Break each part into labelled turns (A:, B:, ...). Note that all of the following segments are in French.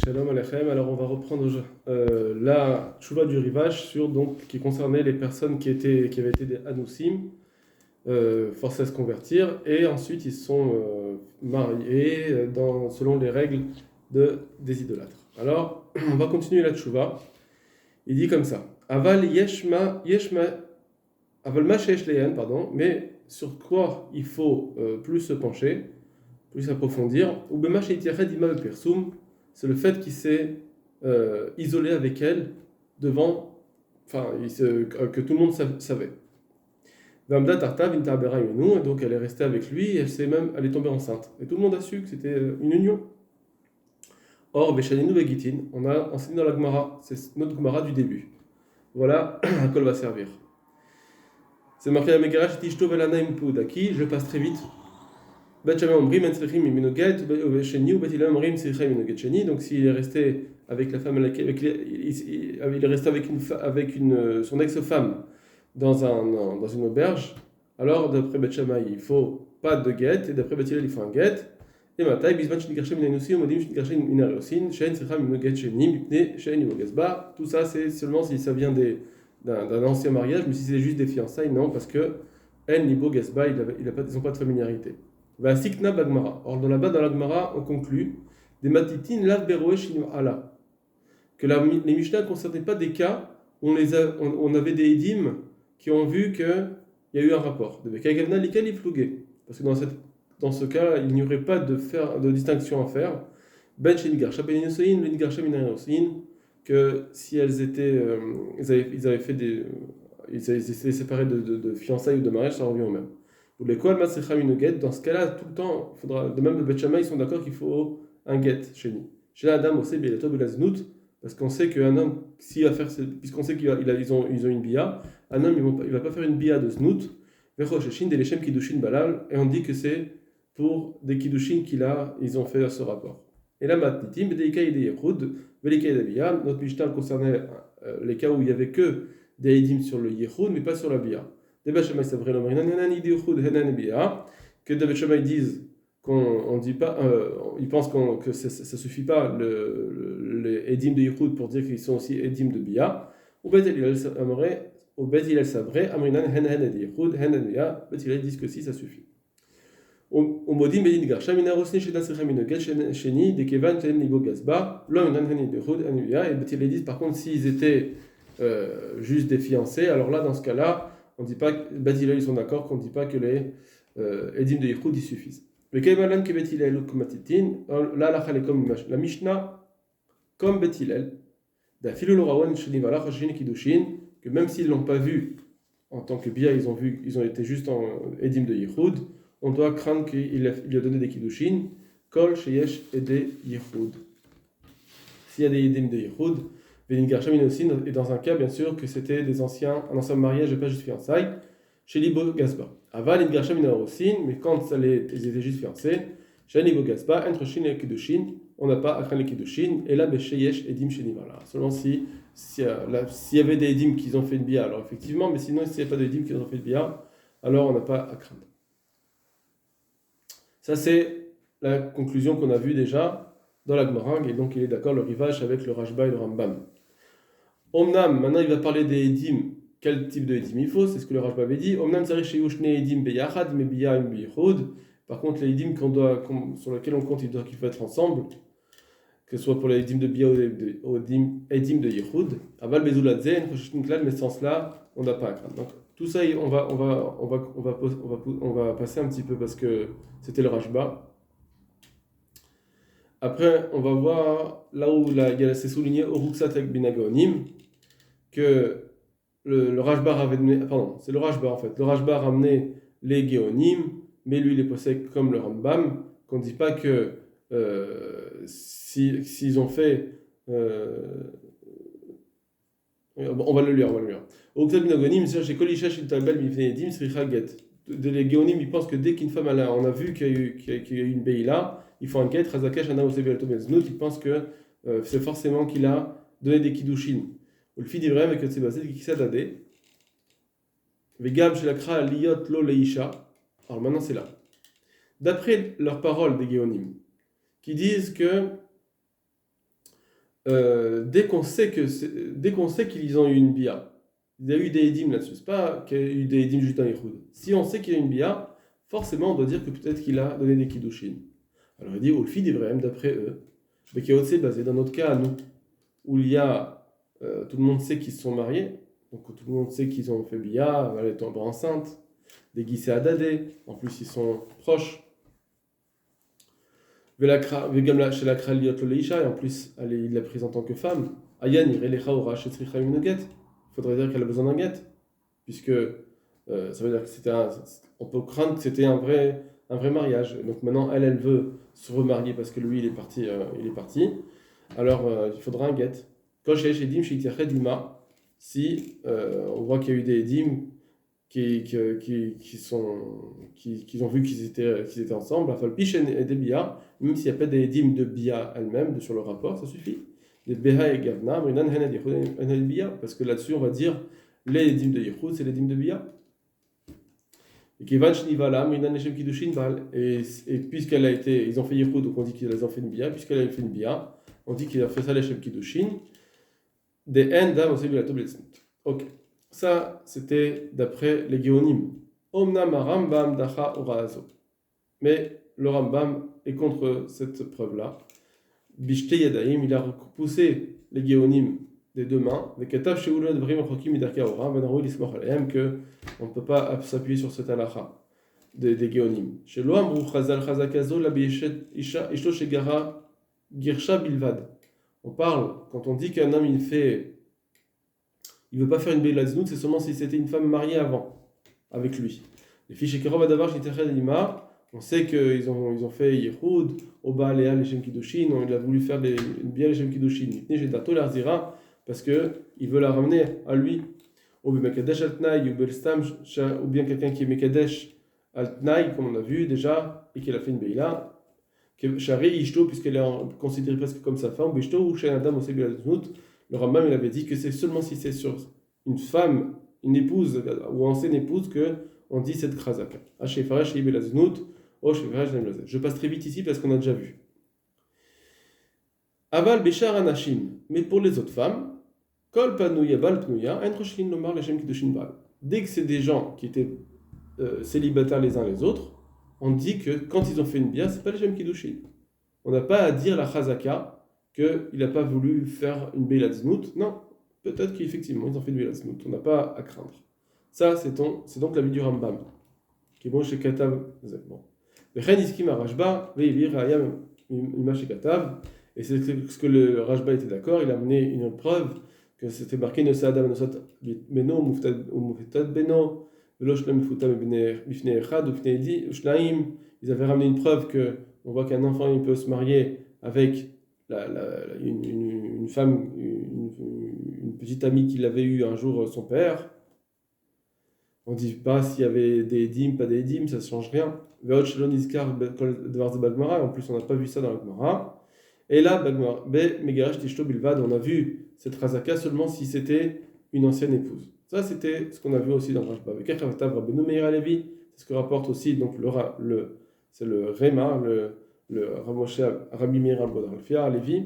A: Shalom Aleichem. Alors on va reprendre la tchouva du rivage qui concernait les personnes qui avaient été des Anoussim, forcés à se convertir, et ensuite ils se sont mariés selon les règles des idolâtres. Alors on va continuer la tchouva. Il dit comme ça: Aval Aval ma sheyesh lehem, pardon, mais sur quoi il faut plus se pencher, plus approfondir, ou bema sheyitiached ima bepersum, c'est le fait qu'il s'est isolé avec elle devant, que tout le monde savait. Vamda tartav intabera imenu, et donc elle est restée avec lui, et elle est tombée enceinte. Et tout le monde a su que c'était une union. Or, Beshaninu Vegitin, on a enseigné dans la Gemara, c'est notre Gemara du début. Voilà à quoi elle va servir. C'est marqué à Megarash Tishto Velana Impud, à qui je passe très vite. Donc s'il est resté avec la femme il est resté avec son ex-femme dans une auberge, alors d'après Beth Shammai il faut pas de guet, et d'après Beth Hillel il faut un guet. Et matai bisman shnigarshem minanusim modim shnigarshem minarosin shein secham minoget shenim mipne shein imogesba. Tout ça c'est seulement si ça vient d'un ancien mariage, mais si c'est juste des fiançailles, non, parce que en nibo gesba ils n'ont pas de familiarité. Va sikna bagmara. Or, dans la Gemara, on conclut des matitin lav beroe shinu ala, que les Mishnah ne concernaient pas des cas où on avait des édim qui ont vu qu'il y a eu un rapport. Parce que dans ce cas, il n'y aurait pas de distinction à faire. Ben shenigar shabenin lenigar shaminarosin, que si ils avaient fait ils étaient séparés de fiançailles ou de mariage, ça revient au même. Dans ce cas-là, tout le temps, de même le Beth Shammai, ils sont d'accord qu'il faut un guet chez nous. Chez l'Adam aussi, parce qu'on sait qu'un homme, puisqu'on sait qu'ils ont une bia, un homme il va pas faire une bia de znout, et on dit que c'est pour des kiddushin ils ont fait ce rapport. Et là, notre Mishnah concernait les cas où il n'y avait que des édim sur le yehud, mais pas sur la bia. Que des Beth Shammai disent qu'on dit pas, ils pensent que ça suffit pas les édim de Yichud pour dire qu'ils sont aussi édim de Bia. Ou Beth Hillel Savré, Amrinan hen hen de Yichud, hen hen Bia. Beth Hillel disent que si ça suffit. Au modim bedin garsha mina rosni shedan sechem minogel sheni de kevan ten libo gasba lo minan hen de Yichud hen Bia. Et Beth Hillel disent par contre s'ils étaient juste des fiancés, alors là dans ce cas-là on dit pas, Beth Hillel ils sont d'accord qu'on ne dit pas que les édim de Yichud y suffisent. Le Kaimalan que Beth Hillel ou Kumatitin, là la comme la Mishnah, comme Beth Hillel, d'Afilu Lorawan Shenivala Chashin Kiddushin, que même s'ils l'ont pas vu en tant que bia, ils ont été juste en édim de Yichud, on doit craindre qu'il a donné des Kiddushin, Kol Sheyesh et des Yichud. S'il y a des édim de Yichud, et dans un cas, bien sûr, que c'était un ancien mariage et pas juste fiançailles, chez Libo Gasba. Aval, mais quand ils étaient juste fiancés, chez Libo Gasba, entre Shin et Kiddushin, on n'a pas à craindre les Kiddushin, et là, Besheyesh Edim Shenivala. Seulement s'il y avait des Edim qui ont fait une bia, alors effectivement, mais sinon, s'il n'y a pas d'Edim qui ont fait une bia, alors on n'a pas à craindre. Ça, c'est la conclusion qu'on a vue déjà dans la Gemara, et donc il est d'accord le rivage avec le Rashba et le Rambam. Omnam, maintenant il va parler des Edim. Quel type de Edim il faut, c'est ce que le Rashba avait dit. Omnam tzarich sheyushne Edim beyachad mebiyah beychud. Par contre, les Edim sur lesquels on compte, qu'il faut être ensemble, que ce soit pour les Edim de Bia ou Edim de Yichud. Aval bezuladzen, mais sans cela, on n'a pas à craindre. Donc tout ça, on va passer un petit peu parce que c'était le Rashba. Après, on va voir là où c'est souligné au Ruksat avec Binagaonim que le Rashba c'est le Rashba en fait. Le Rashba a ramené les Géonim, mais lui il est possède comme le Rambam, qu'on ne dit pas que s'ils ont fait. On va le lire. Au Ruksat Binagonim, c'est chez Kolisha chez Talbel Bifnedim, Sricha Get. Les Géonim, ils pensent que dès qu'une femme on a vu qu'il y a eu une Beïla, il faut un Get, Razakesh, Ana Osebel Tobeznout, ils pensent que c'est forcément qu'il a donné des Kiddushin. Le fils d'Ibrahim avec le Tsebazé qui s'adade. Vegam chez la Kra Liot Lo Leisha. Alors maintenant c'est là. D'après leurs paroles des Géonim, qui disent que dès qu'on sait qu'ils ont eu une bia, il y a eu des édimes là-dessus, c'est pas qu'il y a eu des édimes juste dans Yichud. Si on sait qu'il y a une bia, forcément on doit dire que peut-être qu'il a donné des kiddushin. Alors il dit, au fil d'Ibrahim, d'après eux, mais qui est basé dans notre cas à nous, où il y a, tout le monde sait qu'ils se sont mariés, donc tout le monde sait qu'ils ont fait bia, elle est tombée enceinte, des Guissé à Dadé, en plus ils sont proches. Chez la Kraliot Leisha, et en plus il l'a prise en tant que femme. Ayan irelecha ora shetzricha une get. Il faudrait dire qu'elle a besoin d'un get, puisque ça veut dire que on peut craindre que c'était un vrai mariage. Et donc maintenant elle veut se remarier parce que lui il est parti, Alors il faudra un get. Quand chez Edim chez Dima, si on voit qu'il y a eu des Edim qui ont vu qu'ils étaient ensemble, la Falpichen et des Bia, même s'il n'y a pas des dîmes de Bia elle-même sur le rapport, ça suffit. Des Beha et Gavna, parce que là-dessus on va dire les dîmes de Yichud, c'est les dîmes de Bia. Et puisqu'elle a été, ils ont fait Yichud, donc on dit qu'ils ont fait une Bia, puisqu'elle a fait une Bia, on dit qu'il a fait ça les Shem Kiddushin, des Endam aussi de la Tobletznut. Ok. Ça, c'était d'après les Géonim. Omnam Rambam Dacha Orazo. Mais le Rambam est contre cette preuve-là. Bishte Yadaim, il a repoussé les Géonim des deux mains. Que on ne peut pas s'appuyer sur cette halakha des Géonim. Chez l'Oamrou Chazal Chazakazo, la Isha Ishto Shegara Girsha Bilvad. On parle, quand on dit qu'un homme il ne veut pas faire une Beila Znout, c'est seulement si c'était une femme mariée avant, avec lui. Les filles chez Kerov Adavar, on sait qu'ils ont fait Yehoud, Oba, Léa, les Shem Kiddushin, il a voulu faire bien les Shem Kiddushin. Parce qu'il veut la ramener à lui. Ou bien quelqu'un qui est Mekadesh al-Tnaï, comme on a vu déjà, et qui a fait une Beila. Shari Ishto, puisqu'elle est considérée presque comme sa femme, Bishto ou chez Adam aussi le Rambam il avait dit que c'est seulement si c'est sur une femme, une épouse ou ancienne épouse que on dit cette khazaka. Je passe très vite ici parce qu'on a déjà vu. Aval Beshar Anashim, mais pour les autres femmes, Kol Panuya Bal Pnuya, Enroshin Lomar Lechem Kiddushin Bal. Dès que c'est des gens qui étaient célibataires les uns les autres, on dit que quand ils ont fait une bia, c'est pas Lechem Kiddushin. On n'a pas à dire la khazaka qu'il n'a pas voulu faire une Beila Znout. Non, peut-être qu'effectivement ils ont fait une Beila Znout. On n'a pas à craindre. Ça, c'est donc l'avis du Rambam, qui est bon chez Katav. Bon. Et c'est ce que le Rajba était d'accord. Il a amené une preuve que c'était marqué ne Adam Nosat Beno, Muftad Beno, Veloshlam Futam Bifne Echad, Bifne Shlaim. Ils avaient ramené une preuve que on voit qu'un enfant il peut se marier avec une femme, une petite amie qu'il avait eue un jour, son père. On ne dit pas s'il y avait des dîmes, pas des dîmes, ça ne change rien. En plus, on n'a pas vu ça dans la Gemara. Et là, on a vu cette razaka seulement si c'était une ancienne épouse. Ça, c'était ce qu'on a vu aussi dans le Rajba. C'est ce que rapporte aussi donc c'est le Réma, le Ramoshe Rabbi Meir al-Bodalfia, Lévi,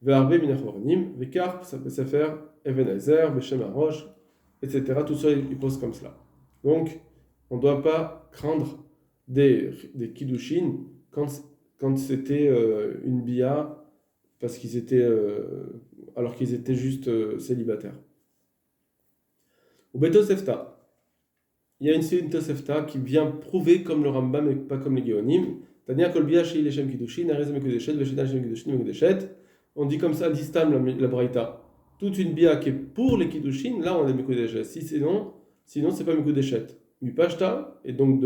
A: Ve'arbe minachoronim, Ve'karp, ça peut se faire Ebenezer, Beshem Arosh, etc. Tout ça, il pose comme cela. Donc, on ne doit pas craindre des kiddushin quand c'était une bia, parce qu'ils étaient, alors qu'ils étaient juste célibataires. Au Beto Sefta, il y a une Tosefta qui vient prouver comme le Rambam et pas comme les Géonim. Tania Kolbia chez les Shem Kiddushin, Arez Mekudeshet, Veshena Shem Kiddushin, Mekudeshet. On dit comme ça, l'Istam, la Braïta. Toute une bia qui est pour les Kiddushin, là on est Mekudeshet. Sinon c'est pas Mekudeshet. Mupashta, et donc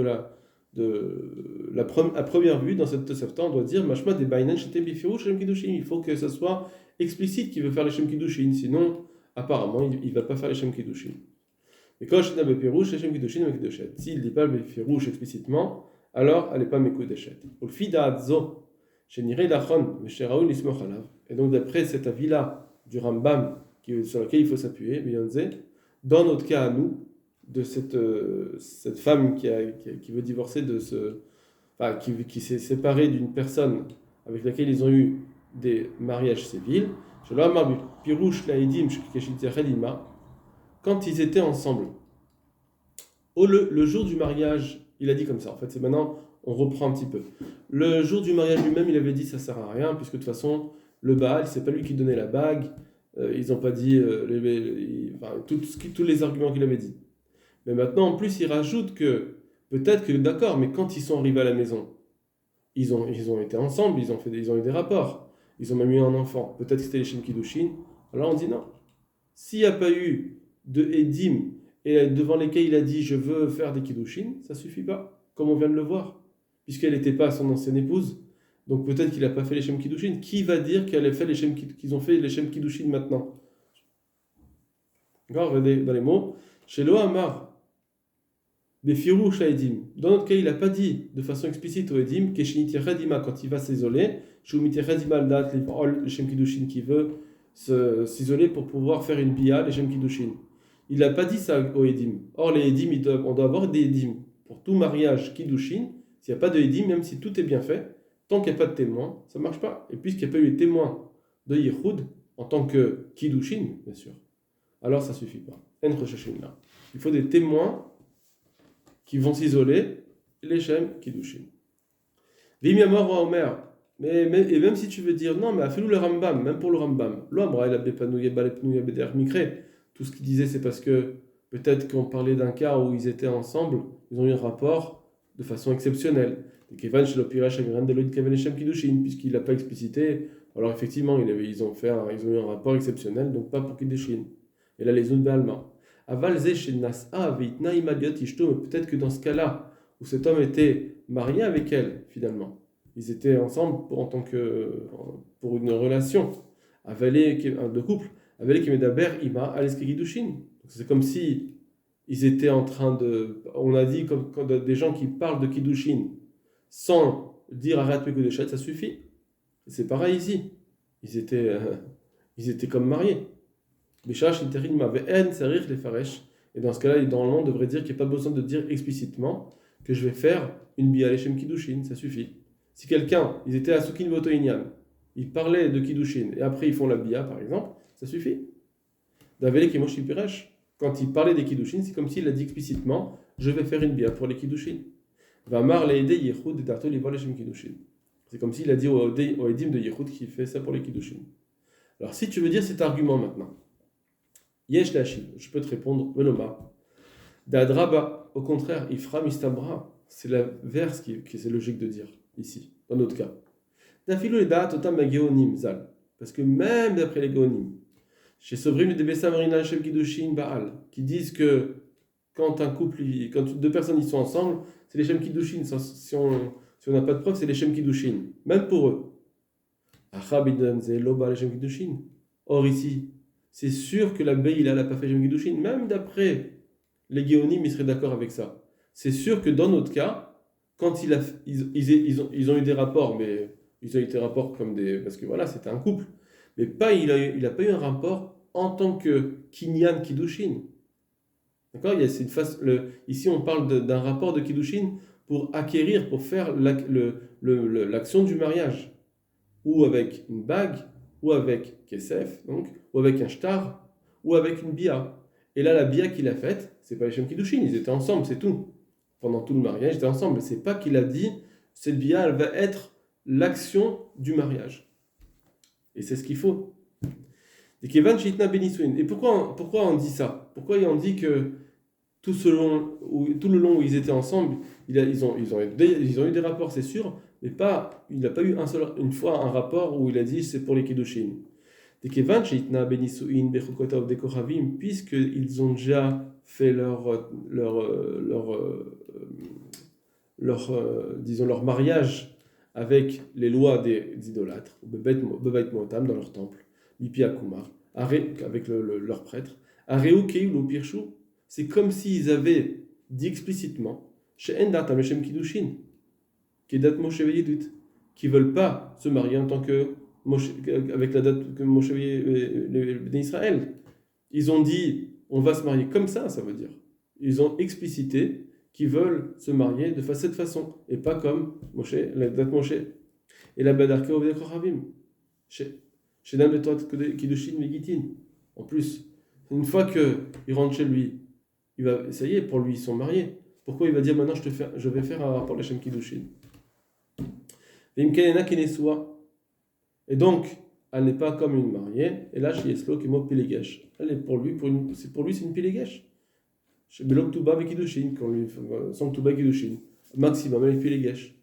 A: à première vue, dans cette Tosefta, on doit dire Mashma de Bainan Shetem Bifiru Shem Kiddushin. Il faut que ça soit explicite qu'il veut faire les Shem Kiddushin. Sinon, apparemment, il ne va pas faire les Shem Kiddushin. Et quand Shina Bepirouche, Shem Kiddushin Mekudeshet. S'il ne dit pas Bepirouche explicitement, alors elle n'est pas Mekudeshet. Et donc d'après cet avis-là du Rambam sur lequel il faut s'appuyer, dans notre cas à nous, de cette femme qui veut divorcer qui s'est séparée d'une personne avec laquelle ils ont eu des mariages civils, quand ils étaient ensemble. Le jour du mariage, il a dit comme ça. En fait, c'est maintenant, on reprend un petit peu. Le jour du mariage lui-même, il avait dit ça sert à rien, puisque de toute façon, le Baal, c'est pas lui qui donnait la bague. Ils n'ont pas dit tous les arguments qu'il avait dit. Mais maintenant, en plus, il rajoute que peut-être que d'accord, mais quand ils sont arrivés à la maison, ils ont été ensemble, ils ont eu des rapports, ils ont même eu un enfant. Peut-être que c'était les Shem Kiddushin. Alors on dit non. S'il n'y a pas eu de Edim et devant lesquels il a dit je veux faire des Kiddushin, ça suffit pas, comme on vient de le voir, puisqu'elle n'était pas son ancienne épouse. Donc peut-être qu'il n'a pas fait les Shem Kiddushin. Qui va dire qu'ils ont fait les Shem Kiddushin maintenant? D'accord, regardez dans les mots. Chez Lohamar, Befirou Shaedim. Dans notre cas, il n'a pas dit de façon explicite au Edim, Keshiniti Redima, quand il va s'isoler, Shumiti Redima al-Dat, les Shem Kiddushin qui veut s'isoler pour pouvoir faire une bia, les Shem Kiddushin. Il n'a pas dit ça au Edim. Or, les Edim, on doit avoir des Edim. Pour tout mariage Kiddushin, s'il n'y a pas de Edim, même si tout est bien fait, tant qu'il n'y a pas de témoin, ça ne marche pas. Et puisqu'il n'y a pas eu de témoin de Yichud, en tant que Kiddushin, bien sûr, alors ça ne suffit pas. Il faut des témoins qui vont s'isoler, les Shem Kiddushin. Vimyamor wa Omer. Et même si tu veux dire, non, mais afilou le Rambam, même pour le Rambam, tout ce qu'il disait, c'est parce que peut-être qu'on parlait d'un cas où ils étaient ensemble, ils ont eu un rapport de façon exceptionnelle. Puisqu'il n'a pas explicité, alors effectivement, ils ont eu un rapport exceptionnel, donc pas pour Kiddushin. Et là, les autres Balma. Peut-être que dans ce cas-là, où cet homme était marié avec elle, finalement, ils étaient ensemble pour une relation de couple, c'est comme si ils étaient en train de... On a dit quand des gens qui parlent de Kiddushin sans dire arrête Pekudeshet, ça suffit. C'est pareil ici. Ils étaient comme mariés. Et dans ce cas-là, normalement, on devrait dire qu'il n'y a pas besoin de dire explicitement que je vais faire une bia Shem Kiddushin, ça suffit. Si ils étaient à Sukin Voto Inyan, ils parlaient de Kiddushin, et après ils font la bia, par exemple, ça suffit. Davele Kemoshi Piresh, quand il parlait des Kiddushin, c'est comme s'il a dit explicitement, je vais faire une bia pour les Kiddushin. Vamar Leide Yechud et Darto Livol Shem Kiddushin. C'est comme s'il a dit au Edim de Yechud qui fait ça pour les Kiddushin. Alors si tu veux dire cet argument maintenant, Yesh Lachim, je peux te répondre, Veloma. Dadraba, au contraire, Ifra Mistabra, c'est la verse qui c'est logique de dire ici, dans notre cas. Dafilo le daat otam Geonim Zal, parce que même d'après les Geonim, chez Sobrim de Bessa Marina Shem Kiddushin Baal, qui disent que quand deux personnes ils sont ensemble, c'est les Shem Kiddushin. Si on n'a pas de preuve, c'est les Shem Kiddushin, même pour eux. Or ici, c'est sûr que la Beïla n'a pas fait Shem Kiddushin, même d'après les Géonim, ils seraient d'accord avec ça. C'est sûr que dans notre cas, quand ils ont eu des rapports, mais ils ont eu des rapports parce que voilà, c'était un couple, mais il n'a pas eu un rapport en tant que Kinyan Kiddushin. D'accord? Ici, on parle d'un rapport de Kiddushin pour acquérir, pour faire l'action du mariage, ou avec une bague, ou avec Kesef, donc, ou avec un shtar, ou avec une bia. Et là, la bia qu'il a faite, c'est pas les Shem Kiddushin, ils étaient ensemble, c'est tout. Pendant tout le mariage, ils étaient ensemble. Mais c'est pas qu'il a dit, cette bia, elle va être l'action du mariage. Et c'est ce qu'il faut. Et pourquoi on dit ça? Pourquoi on dit que tout le long où ils étaient ensemble, ils ont eu des rapports, c'est sûr, mais il n'a pas eu une fois un rapport où il a dit c'est pour les Kiddushin. Puisqu'ils ont déjà fait leur mariage avec les lois des idolâtres, dans leur temple, avec leur prêtre, c'est comme s'ils avaient dit explicitement qui ne veulent pas se marier en tant que avec la date que Moshe d'Israël. Ils ont dit on va se marier comme ça veut dire. Ils ont explicité qu'ils veulent se marier de cette façon et pas comme Moshe, la date Moshe. Et la Badarka Ovdei Kochavim. Chez Nambetot Kiddushin Megitin. En plus, une fois qu'il rentre chez lui, ça y est, pour lui, ils sont mariés. Pourquoi il va dire maintenant je vais faire un rapport Lechem Kiddushin? Et donc, elle n'est pas comme une mariée. Et là, chez Yeslo, qui est mot Pilegesh. Elle est pour lui, c'est une Pilegesh. Chez Belok Touba avec Kiddushin, quand lui son Touba Kiddushin. Maximum, elle est Pilegesh.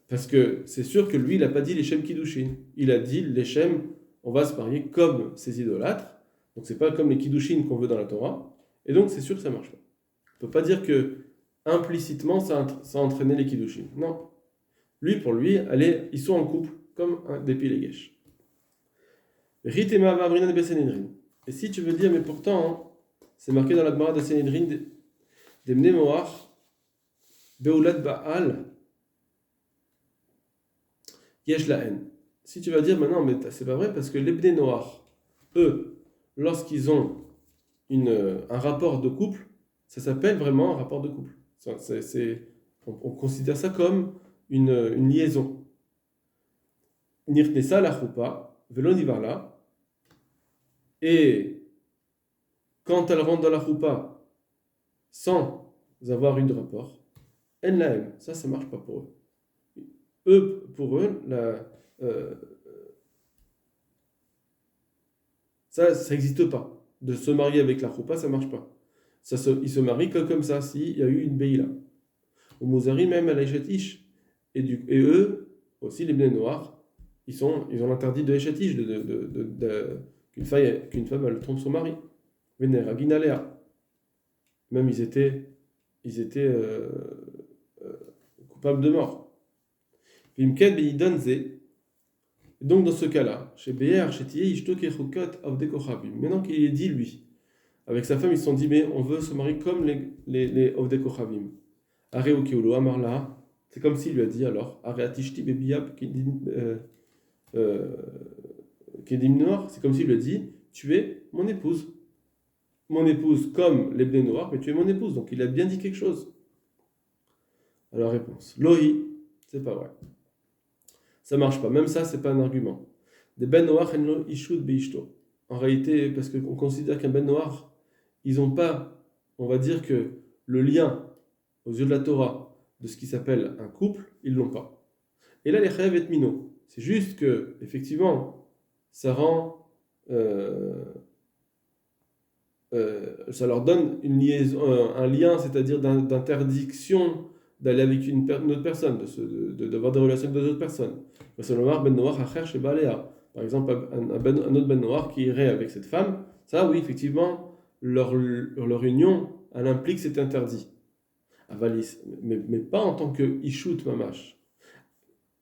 A: Parce que c'est sûr que lui, il n'a pas dit Lechem Kiddushin. Il a dit Lechem, on va se marier comme ces idolâtres. Donc, c'est pas comme les Kiddushin qu'on veut dans la Torah. Et donc, c'est sûr que ça marche pas. On ne peut pas dire que implicitement ça a entraîné les Kiddushin. Non. Lui, pour lui, ils sont en couple comme des Pilegesh. Et si tu veux dire, mais pourtant, c'est marqué dans la Gemara de Sanhedrin, des Bnei Noach, Beulat Baal, Yesh la haine. Si tu vas dire, maintenant, mais c'est pas vrai, parce que les Bnei Noach, eux, lorsqu'ils ont un rapport de couple, ça s'appelle vraiment un rapport de couple. On considère ça comme une liaison. Nirtnesa la choupa, velo nivarla. Et quand elle rentre dans la choupa sans avoir eu de rapport, en la aime. Ça marche pas pour eux. Pour eux, ça n'existe pas. De se marier avec la choupa, ça marche pas. Ils se marient que comme ça, s'il y a eu une beïla. Au Mozari, même à l'Eshetish. Et eux, aussi, les Bnei Noach, ils ont l'interdit de Eshetish, qu'une femme elle trompe son mari. Vénéraginalea. Même ils étaient coupables de mort. Vimken beidonze. Donc dans ce cas-là, chez Be'er, chez Tiye, Ishtok et Chokot Avdekochavim. Maintenant qu'il est dit, lui, avec sa femme, ils se sont dit, mais on veut se marier comme les Avdekochavim. Areukiolo Amarla, c'est comme s'il lui a dit alors, Areatishti Bebiab Kedim Noir, c'est comme s'il lui a dit, tu es mon épouse. Mon épouse comme les Bnei Noach, mais tu es mon épouse. Donc il a bien dit quelque chose. Alors réponse, Lohi, c'est pas vrai. Ça marche pas. Même ça, c'est pas un argument. Des Ben Noach en lo ishut beishto. En réalité, parce qu'on considère qu'un Ben Noach, ils n'ont pas, on va dire que le lien aux yeux de la Torah de ce qui s'appelle un couple, ils l'ont pas. Et là, les chayav et mino, c'est juste que effectivement, ça rend, ça leur donne une liaison, un lien, c'est-à-dire d'interdiction d'aller avec une autre personne, d'avoir des relations avec d'autres personnes. Par exemple, un autre Ben Noir qui irait avec cette femme, ça oui, effectivement, leur union, elle implique cet interdit. Mais pas en tant que Ishut Mamash.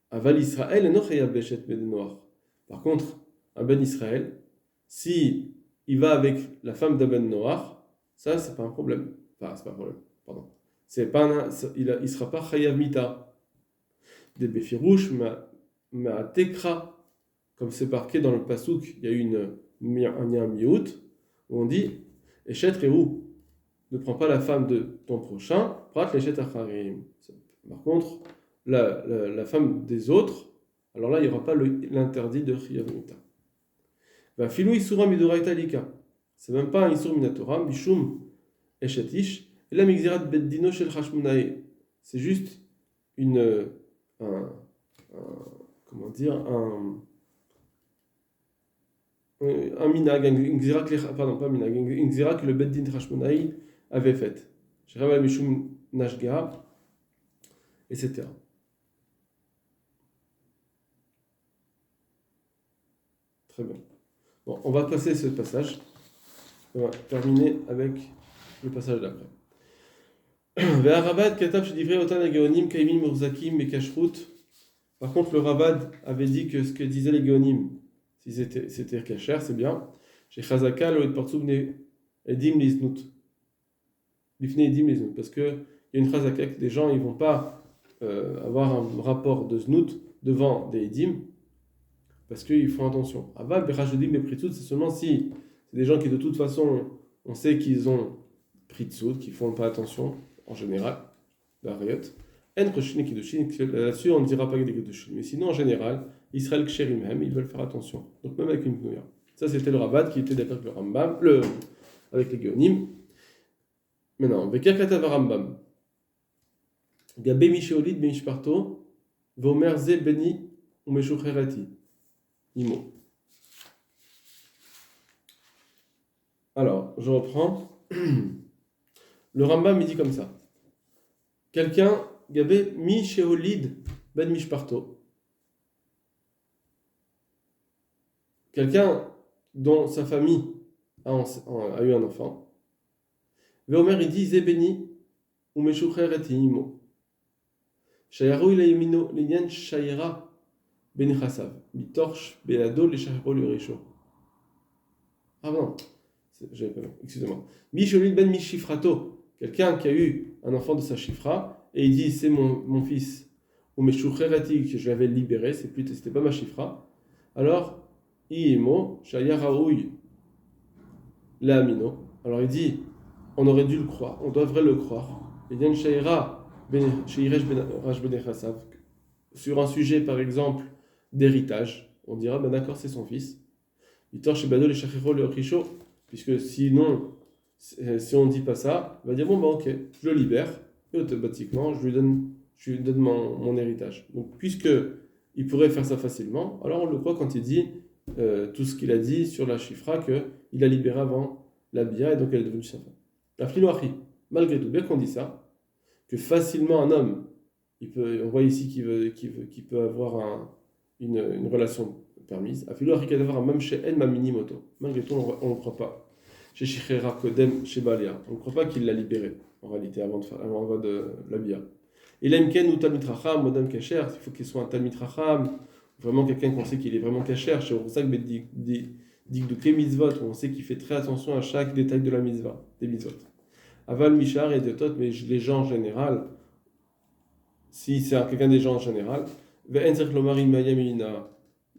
A: Aval Israël est nochayav bechet Ben Noir. Par contre, un Ben Israël, si il va avec la femme d'un Ben Noir, ça c'est pas un problème. Enfin, c'est pas un problème, pardon. Il ne sera pas chayav mita. Des befirouche ma tekra, comme c'est marqué dans le pasouk, il y a eu un miout où on dit Eshet Rehu, ne prends pas la femme de ton prochain, prat l'eshet acharim. Par contre, la femme des autres, alors là il n'y aura pas l'interdit de chayav mita. Va filou isura midoraita lika. C'est même pas un isur minatora, bishum eshetish. Et la migzirat beddino shel chashmonae, c'est juste comment dire, un minag, une gzira que le beddin chashmonae avait faite. Sheraval mishum nashga, etc. Très bien. Bon, on va passer ce passage. On va terminer avec le passage d'après. Par contre, le Ravad avait dit que ce que disaient les Géonim, si c'était kasher, c'est bien. Chez Chazaka, le Partsubne Edim Liznut. Lifne Edim Liznut. Parce qu'il y a une Chazaka que des gens ils ne vont pas avoir un rapport de Znut devant des Edim, parce qu'ils font attention. Aval, Bechajodim et Pritsut, c'est seulement si c'est des gens qui de toute façon, on sait qu'ils ont Pritsut, qui ne font pas attention. En général, la Rayot. Là-dessus, on ne dira pas des Kiddushin. Mais sinon, en général, Israël Ksherim Hem, ils veulent faire attention. Donc même avec une Pnouya. Ça, c'était le Rabat qui était d'accord avec le Rambam, avec les Géonim. Maintenant, Vekakatav Rambam. Gabé Mishéolid Benishparto, Vomer Ze Beni Umeshucherati. Imo. Alors, je reprends. Le Rambam, il dit comme ça. Quelqu'un, Gabé Mishéolid Ben Mishparto. Quelqu'un dont sa famille a eu un enfant. Veomer, il dit Zebeni ou Meshucherati Imo. Shayaru ilayimino linyan shayera ben chassav. Bitorch beado le shayero le risho. Ah non, j'avais pas vu, excusez-moi. Misholid ben mishifrato. Quelqu'un qui a eu un enfant de sa chifra et il dit c'est mon fils. Ou Meshucherati que je l'avais libéré, c'était pas ma chifra. Alors, Iimo shayaraouy la amino. Alors il dit on aurait dû le croire, on devrait le croire. Linyan shayera. Sur un sujet par exemple d'héritage, on dira ben d'accord c'est son fils. Puisque sinon, si on ne dit pas ça, on va dire bon ben ok, je le libère et automatiquement je lui donne mon héritage. Donc puisque il pourrait faire ça facilement, alors on le croit quand il dit tout ce qu'il a dit sur la chifra qu'il a libéré avant la bia et donc elle est devenue sa femme. La filoachi, malgré tout, bien qu'on dit ça, que facilement un homme, on voit ici qu'il peut avoir une relation permise. Même chez El Maminimoto. Malgré tout, on ne le croit pas. Chez Shichera Kodem, chez Balia. On ne croit pas qu'il l'a libéré, en réalité, avant de l'habiller. Et l'Emken ou Talmid Racham, Modem Kacher, il faut qu'il soit un Talmid Racham, vraiment quelqu'un qu'on sait qu'il est vraiment Kacher. Chez Orsak Dikduke Mitzvot, où on sait qu'il fait très attention à chaque détail de la mitzvah, des mitzvot. Aval Mishar et Detot, mais les gens en général, si c'est quelqu'un des gens en général,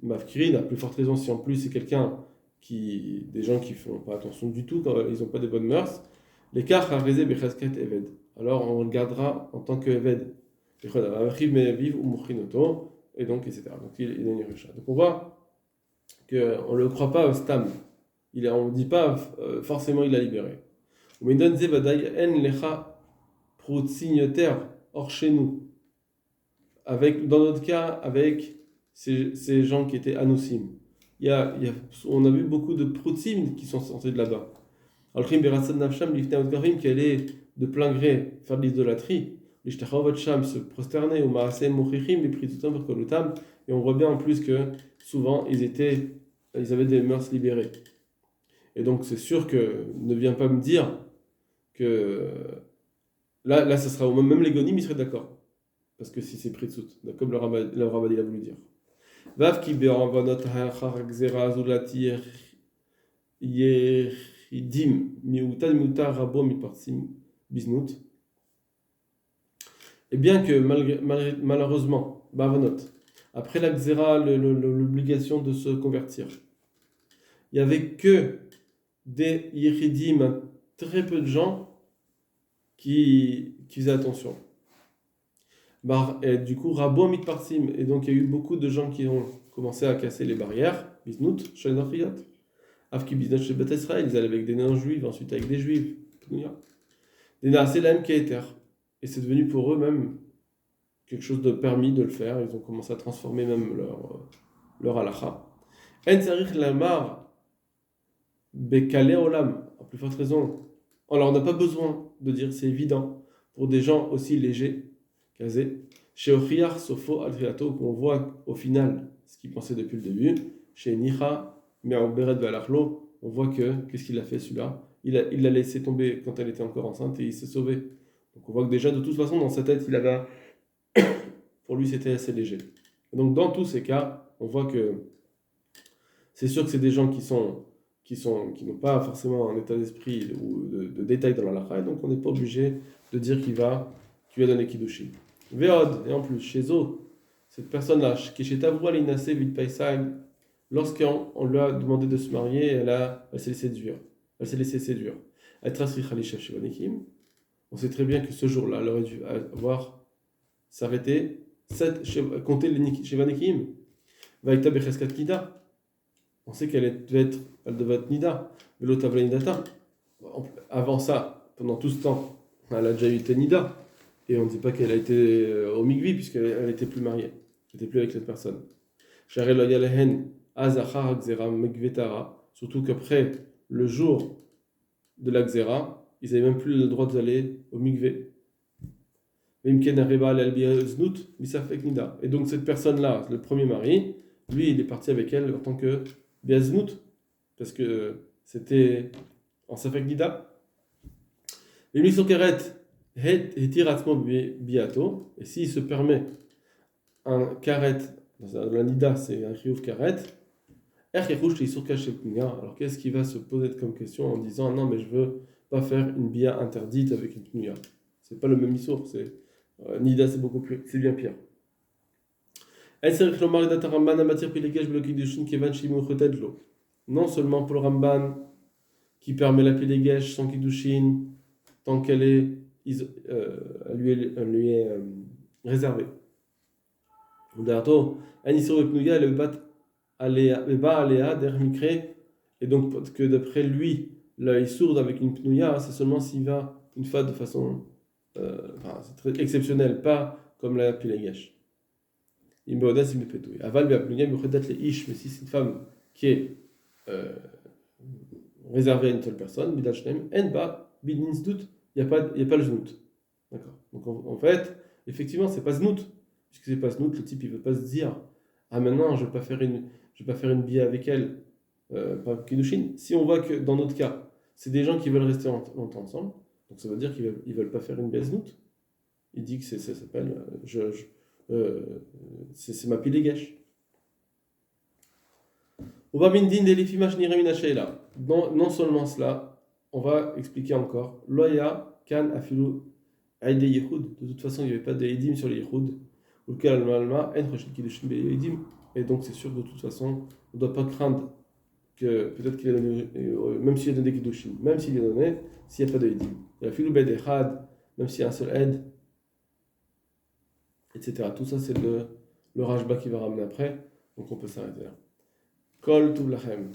A: Mafkirin, à plus forte raison si en plus c'est des gens qui font pas attention du tout, quand ils n'ont pas de bonnes mœurs, l'écart a raisé Bechasket Eved. Alors on le gardera en tant que Eved. Et donc, etc. Donc il est une Yerusha. Donc on voit qu'on ne le croit pas au Stam. On ne dit pas forcément il a libéré. Hors chez nous. Dans notre cas, avec ces gens qui étaient Anousim. On a vu beaucoup de Proutsim qui sont sortis de là-bas. Alors, qui allait de plein gré faire de l'idolâtrie, se prosterner, et on voit bien en plus que souvent ils avaient des mœurs libérées. Et donc c'est sûr que ne viens pas me dire que là ça sera même les gonim ils seraient d'accord. Parce que si c'est Pritsout, comme le Rabbad il a voulu dire. Vav ki be'avanot ha'achar gzera zulati yechidim miuta rabo mipartsim biznut. Et bien que malheureusement, ba'avanot, après la gzera, l'obligation de se convertir, il n'y avait que des yechidim, très peu de gens qui faisaient attention. Et du coup, Rabo Amit Parsim, et donc il y a eu beaucoup de gens qui ont commencé à casser les barrières. Biznut, Shenachiyat, Afki Biznut chez Beth Israël, ils allaient avec des non-juifs, ensuite avec des juifs, des Naaselem Keter. Et c'est devenu pour eux même quelque chose de permis de le faire. Ils ont commencé à transformer même leur halakha. En Sarich Lamar Bekale Olam, à plus forte raison. Alors on n'a pas besoin de dire, c'est évident, pour des gens aussi légers. Chez Ochiar Sofo Adriato, qu'on voit au final ce qu'il pensait depuis le début. Chez Nicha, Me'oberet Valachlo, on voit qu'est-ce qu'il a fait celui-là. Il l'a laissé tomber quand elle était encore enceinte et il s'est sauvé. Donc on voit que déjà de toute façon dans sa tête, pour lui c'était assez léger. Et donc dans tous ces cas, on voit que c'est sûr que c'est des gens qui n'ont pas forcément un état d'esprit ou de détail dans la halakha, et donc on n'est pas obligé de dire qu'il lui a donné Kiddushin. Veod, et en plus, chez eux, cette personne-là, qui chez Tavroua l'Inase Vitpaisag, lorsqu'on lui a demandé de se marier, elle s'est laissée séduire. On sait très bien que ce jour-là, elle aurait dû s'arrêter, compter les Shevanekim. Vaïta Becheskat Nida. On sait elle devait être Nida. Velotavla Nidata. Avant ça, pendant tout ce temps, elle a déjà eu Nida. Et on ne dit pas qu'elle a été au Migvi, puisqu'elle n'était plus mariée. Elle n'était plus avec cette personne. Surtout qu'après le jour de la Xéra, ils n'avaient même plus le droit d'aller au Migvé. Et donc cette personne-là, le premier mari, lui, il est parti avec elle en tant que Biaznout, parce que c'était en Safek Nida. Et lui, son Keret, biato, et s'il se permet un Karet, dans la Nida, c'est un Chiouf Karet, alors qu'est-ce qui va se poser comme question en disant non, mais je veux pas faire une bia interdite avec une Pnuya? C'est pas le même issour, c'est Nida, c'est beaucoup plus, c'est bien pire. Non seulement pour le Ramban qui permet la Pilegesh sans Kiddushin tant qu'elle est lui est réservée. Et donc que d'après lui, l'œil sourd avec une pnouya, c'est seulement s'il va une fois de façon c'est très exceptionnel, pas comme la pilegesh. Aval mais si c'est une femme qui est réservée à une seule personne, il n'y a pas le znout. D'accord. Donc en fait, effectivement, c'est pas znout. Puisque c'est pas znout, le type il veut pas se dire ah maintenant je vais pas faire une bia avec elle, pas Kiddushin. Si on voit que dans notre cas, c'est des gens qui veulent rester longtemps ensemble, donc ça veut dire qu'ils veulent pas faire une bia znout. Il dit que ça s'appelle c'est ma pilegesh. Non seulement cela, on va expliquer encore. Loya kan afilu aide yehud. De toute façon, il n'y avait pas d'eidim sur les yehud. Et donc c'est sûr de toute façon, on ne doit pas craindre que peut-être qu'il a donné, même s'il a donné kiddushin, même s'il a donné, s'il n'y a pas d'eidim. Et afilu bed echad, même s'il y a un seul aide, etc. Tout ça c'est le Rajba qui va ramener après, donc on peut s'arrêter là. Kol tuv lachem.